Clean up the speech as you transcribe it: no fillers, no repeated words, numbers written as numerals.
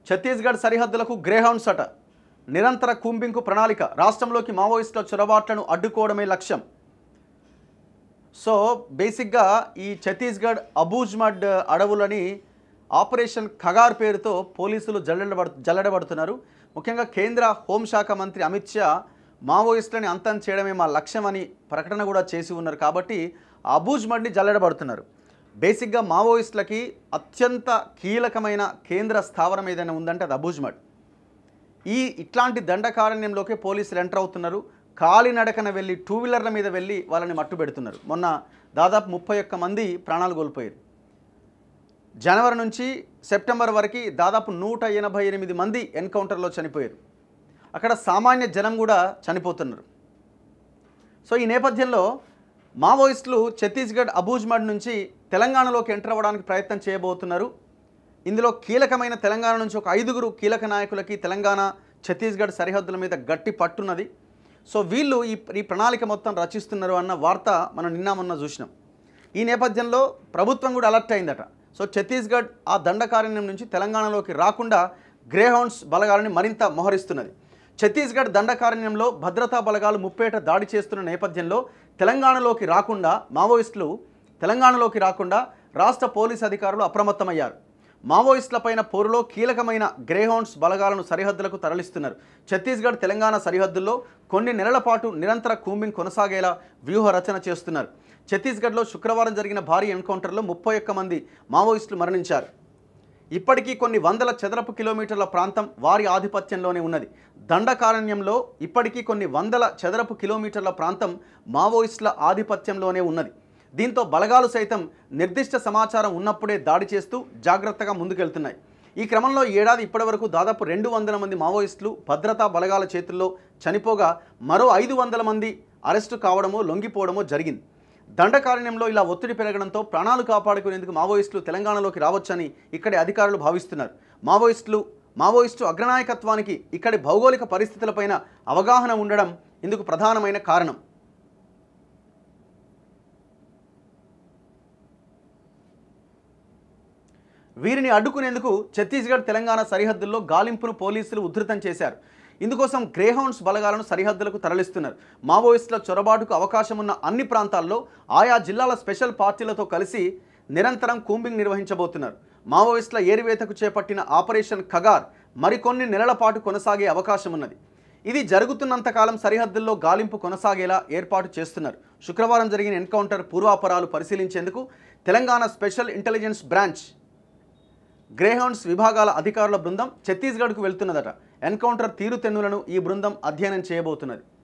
Chhattisgarh సరిహద్దులకు Greyhounds అట. నిరంతర కూంబింగ్కు ప్రణాళిక. రాష్ట్రంలోకి మావోయిస్టుల చొరబాట్లను అడ్డుకోవడమే లక్ష్యం. సో బేసిక్గా ఈ ఛత్తీస్గఢ్ అబూజ్మడ్ అడవులని ఆపరేషన్ ఖగార్ పేరుతో పోలీసులు జల్లెడబడుతున్నారు. ముఖ్యంగా కేంద్ర హోంశాఖ మంత్రి అమిత్ షా మావోయిస్టులని అంతం చేయడమే మా లక్ష్యం అని ప్రకటన కూడా చేసి ఉన్నారు. కాబట్టి అబూజ్మడ్ని జల్లెడబడుతున్నారు. బేసిక్గా మావోయిస్టులకి అత్యంత కీలకమైన కేంద్ర స్థావరం ఏదైనా ఉందంటే అది అబూజ్మడ్. ఇట్లాంటి దండకారణ్యంలోకి పోలీసులు ఎంటర్ అవుతున్నారు. కాలినడకన వెళ్ళి టూ వీలర్ల మీద వెళ్ళి వాళ్ళని మట్టు పెడుతున్నారు. మొన్న దాదాపు 31 మంది ప్రాణాలు కోల్పోయారు. జనవరి నుంచి సెప్టెంబర్ వరకు దాదాపు 188 మంది ఎన్కౌంటర్లో చనిపోయారు. అక్కడ సామాన్య జనం కూడా చనిపోతున్నారు. సో ఈ నేపథ్యంలో మావోయిస్టులు ఛత్తీస్గఢ్ అబూజ్మడ్ నుంచి తెలంగాణలోకి ఎంటర్ అవ్వడానికి ప్రయత్నం చేయబోతున్నారు. ఇందులో కీలకమైన తెలంగాణ నుంచి ఒక 5గురు కీలక నాయకులకి తెలంగాణ ఛత్తీస్గఢ్ సరిహద్దుల మీద గట్టి పట్టున్నది. సో వీళ్ళు ఈ ప్రణాళిక మొత్తం రచిస్తున్నారు అన్న వార్త మనం నిన్న మొన్న చూసినాం. ఈ నేపథ్యంలో ప్రభుత్వం కూడా అలర్ట్ అయిందట. సో ఛత్తీస్గఢ్ ఆ దండకారణ్యం నుంచి తెలంగాణలోకి రాకుండా గ్రేహౌండ్స్ బలగాలని మరింత మోహరిస్తున్నది. ఛత్తీస్గఢ్ దండకారణ్యంలో భద్రతా బలగాలు ముప్పేట దాడి చేస్తున్న నేపథ్యంలో తెలంగాణలోకి రాకుండా మావోయిస్టులు తెలంగాణలోకి రాకుండా రాష్ట్ర పోలీస్ అధికారులు అప్రమత్తమయ్యారు. మావోయిస్టులపైన పోరులో కీలకమైన గ్రేహౌండ్స్ బలగాలను సరిహద్దులకు తరలిస్తున్నారు. ఛత్తీస్గఢ్ తెలంగాణ సరిహద్దుల్లో కొన్ని నెలల పాటు నిరంతర కూంబింగ్ కొనసాగేలా వ్యూహ రచన చేస్తున్నారు. ఛత్తీస్గఢ్లో శుక్రవారం జరిగిన భారీ ఎన్కౌంటర్లో 31 మంది మావోయిస్టులు మరణించారు. ఇప్పటికీ కొన్ని వందల చదరపు కిలోమీటర్ల ప్రాంతం వారి ఆధిపత్యంలోనే ఉన్నది. దండకారణ్యంలో ఇప్పటికీ కొన్ని వందల చదరపు కిలోమీటర్ల ప్రాంతం మావోయిస్టుల ఆధిపత్యంలోనే ఉన్నది. దీంతో బలగాలు సైతం నిర్దిష్ట సమాచారం ఉన్నప్పుడే దాడి చేస్తూ జాగ్రత్తగా ముందుకెళ్తున్నాయి. ఈ క్రమంలో ఏడాది ఇప్పటివరకు దాదాపు 200 మంది మావోయిస్టులు భద్రతా బలగాల చేతుల్లో చనిపోగా మరో 500 మంది అరెస్టు కావడమో లొంగిపోవడమో జరిగింది. దండకారణ్యంలో ఇలా ఒత్తిడి పెరగడంతో ప్రాణాలు కాపాడుకునేందుకు మావోయిస్టులు తెలంగాణలోకి రావచ్చని ఇక్కడి అధికారులు భావిస్తున్నారు. మావోయిస్టు అగ్రనాయకత్వానికి ఇక్కడి భౌగోళిక పరిస్థితులపైన అవగాహన ఉండడం ఇందుకు ప్రధానమైన కారణం. వీరిని అడ్డుకునేందుకు ఛత్తీస్గఢ్ తెలంగాణ సరిహద్దుల్లో గాలింపును పోలీసులు ఉధృతం చేశారు. ఇందుకోసం గ్రేహౌండ్స్ బలగాలను సరిహద్దులకు తరలిస్తున్నారు. మావోయిస్టుల చొరబాటుకు అవకాశం ఉన్న అన్ని ప్రాంతాల్లో ఆయా జిల్లాల స్పెషల్ పార్టీలతో కలిసి నిరంతరం కూంబింగ్ నిర్వహించబోతున్నారు. మావోయిస్టుల ఏరివేతకు చేపట్టిన ఆపరేషన్ ఖగార్ మరికొన్ని నెలల పాటు కొనసాగే అవకాశం ఉన్నది. ఇది జరుగుతున్నంతకాలం సరిహద్దుల్లో గాలింపు కొనసాగేలా ఏర్పాటు చేస్తున్నారు. శుక్రవారం జరిగిన ఎన్కౌంటర్ పూర్వాపరాలు పరిశీలించేందుకు Telangana special intelligence branch Greyhounds విభాగాల అధికారుల బృందం ఛత్తీస్గఢ్కు వెళ్తున్నదట. ఎన్కౌంటర్ తీరుతెన్నులను ఈ బృందం అధ్యయనం చేయబోతున్నది.